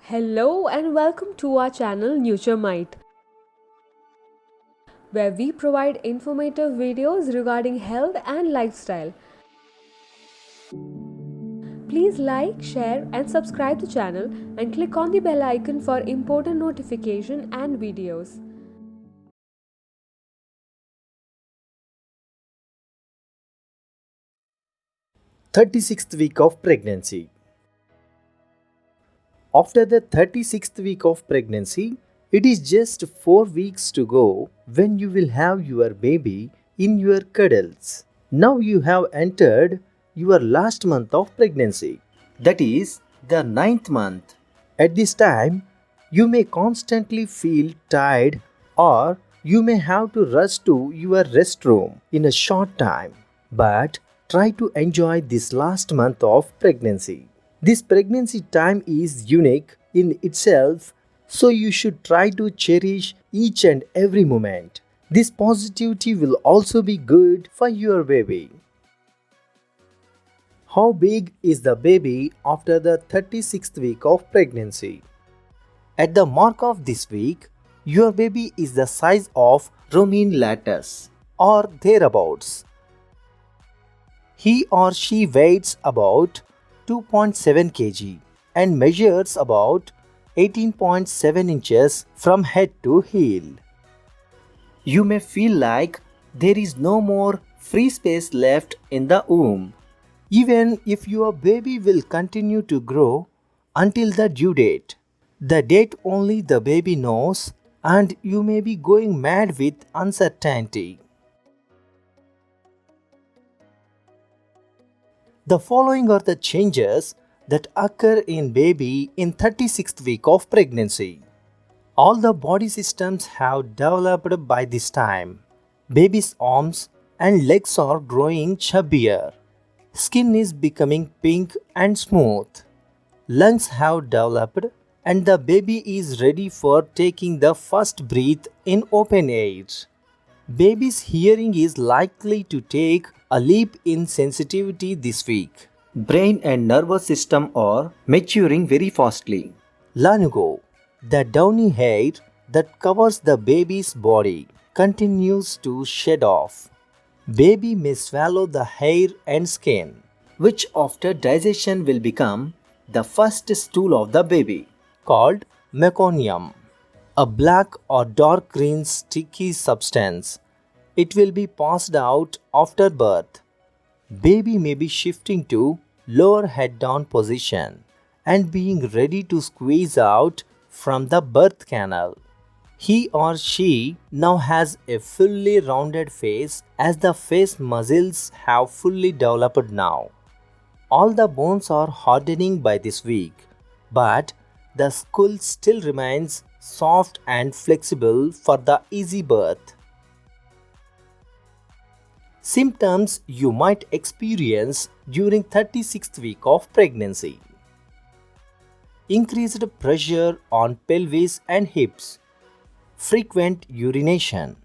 Hello and welcome to our channel NutureMite, where we provide informative videos regarding health and lifestyle. Please like, share and subscribe the channel and click on the bell icon for important notification and videos. Thirty-sixth week of pregnancy. After the 36th week of pregnancy, it is just 4 weeks to go when you will have your baby in your cuddles. Now you have entered your last month of pregnancy, that is the ninth month. At this time, you may constantly feel tired or you may have to rush to your restroom in a short time. But try to enjoy this last month of pregnancy. This pregnancy time is unique in itself, so you should try to cherish each and every moment. This positivity will also be good for your baby. How big is the baby after the 36th week of pregnancy? At the mark of this week, your baby is the size of Roman lattice or thereabouts. He or she weighs about 2.7 kg and measures about 18.7 inches from head to heel. You may feel like there is no more free space left in the womb, even if your baby will continue to grow until the due date. The date only the baby knows, and you may be going mad with uncertainty. The following are the changes that occur in baby in 36th week of pregnancy. All the body systems have developed by this time. Baby's arms and legs are growing chubbier. Skin is becoming pink and smooth. Lungs have developed and the baby is ready for taking the first breath in open air. Baby's hearing is likely to take a leap in sensitivity this week. Brain and nervous system are maturing very fastly. Lanugo, the downy hair that covers the baby's body, continues to shed off. Baby may swallow the hair and skin, which after digestion will become the first stool of the baby, called meconium, a black or dark green sticky substance. It will be passed out after birth. Baby may be shifting to lower head down position and being ready to squeeze out from the birth canal. He or she now has a fully rounded face as the face muscles have fully developed now. All the bones are hardening by this week, but the skull still remains soft and flexible for the easy birth. Symptoms you might experience during 36th week of pregnancy. Increased pressure on pelvis and hips. Frequent urination.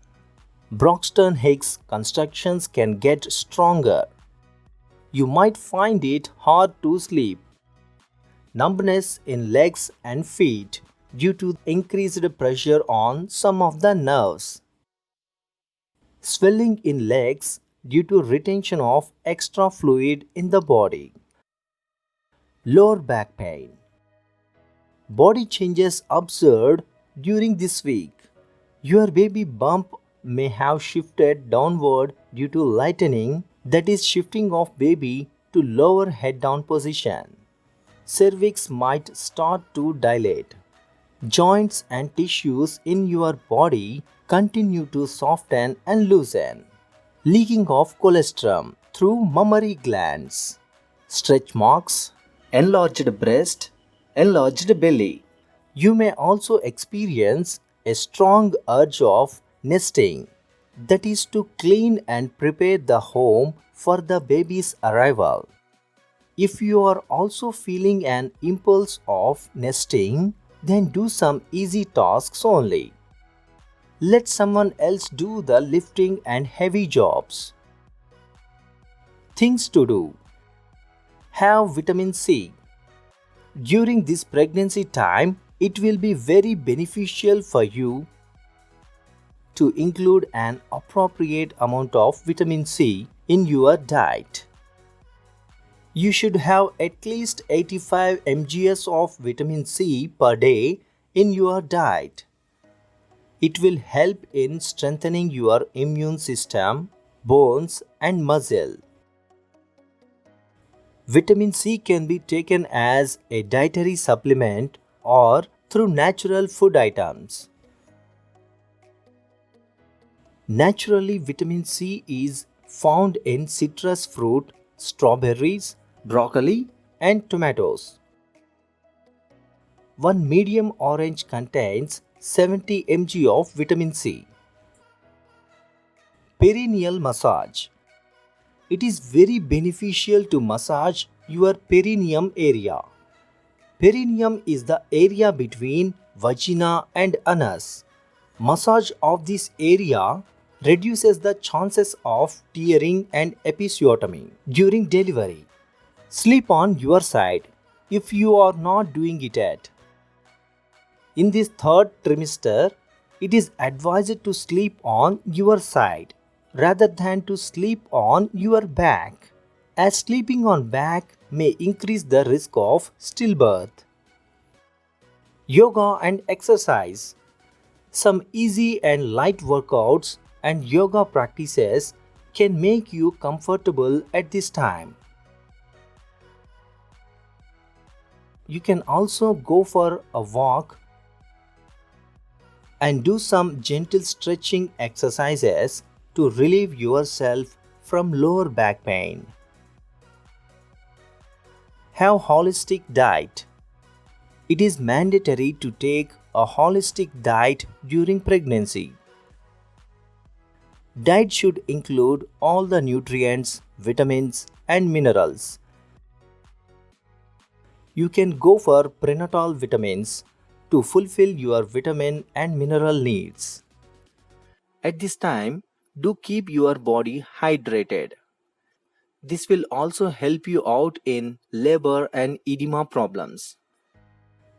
Braxton Hicks constructions can get stronger. You might find it hard to sleep. Numbness in legs and feet due to increased pressure on some of the nerves. Swelling in legs due to retention of extra fluid in the body. Lower back pain. Body changes observed during this week. Your baby bump may have shifted downward due to lightening, that is shifting of baby to lower head down position. Cervix might start to dilate. Joints and tissues in your body continue to soften and loosen. Leaking of colostrum through mammary glands. Stretch marks, enlarged breast, enlarged belly. You may also experience a strong urge of nesting, that is to clean and prepare the home for the baby's arrival. If you are also feeling an impulse of nesting, then do some easy tasks only. Let someone else do the lifting and heavy jobs. Things to do. Have vitamin C. During this pregnancy time, it will be very beneficial for you to include an appropriate amount of vitamin C in your diet. You should have at least 85 mgs of vitamin C per day in your diet. It will help in strengthening your immune system, bones, and muscle. Vitamin C can be taken as a dietary supplement or through natural food items. Naturally, vitamin C is found in citrus fruit, strawberries, broccoli, and tomatoes. One medium orange contains 70 mg of vitamin C. Perineal massage. It is very beneficial to massage your perineum area. Perineum is the area between vagina and anus. Massage of this area reduces the chances of tearing and episiotomy during delivery. Sleep on your side if you are not doing it yet. In this third trimester, it is advised to sleep on your side rather than to sleep on your back, as sleeping on back may increase the risk of stillbirth. Yoga and exercise. Some easy and light workouts and yoga practices can make you comfortable at this time. You can also go for a walk and do some gentle stretching exercises to relieve yourself from lower back pain. Have holistic diet. It is mandatory to take a holistic diet during pregnancy. Diet should include all the nutrients, vitamins, and minerals. You can go for prenatal vitamins to fulfill your vitamin and mineral needs. At this time, do keep your body hydrated. This will also help you out in labor and edema problems.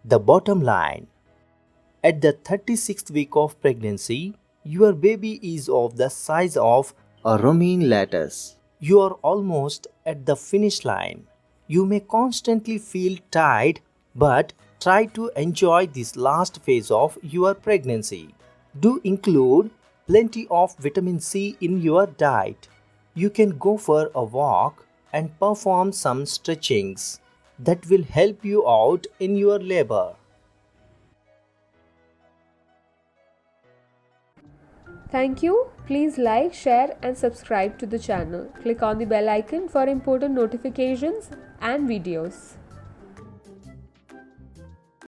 The bottom line: at the 36th week of pregnancy, your baby is of the size of a romaine lettuce. You are almost at the finish line. You may constantly feel tired, but try to enjoy this last phase of your pregnancy. Do include plenty of vitamin C in your diet. You can go for a walk and perform some stretchings that will help you out in your labor. Thank you. Please like, share and subscribe to the channel. Click on the bell icon for important notifications and videos.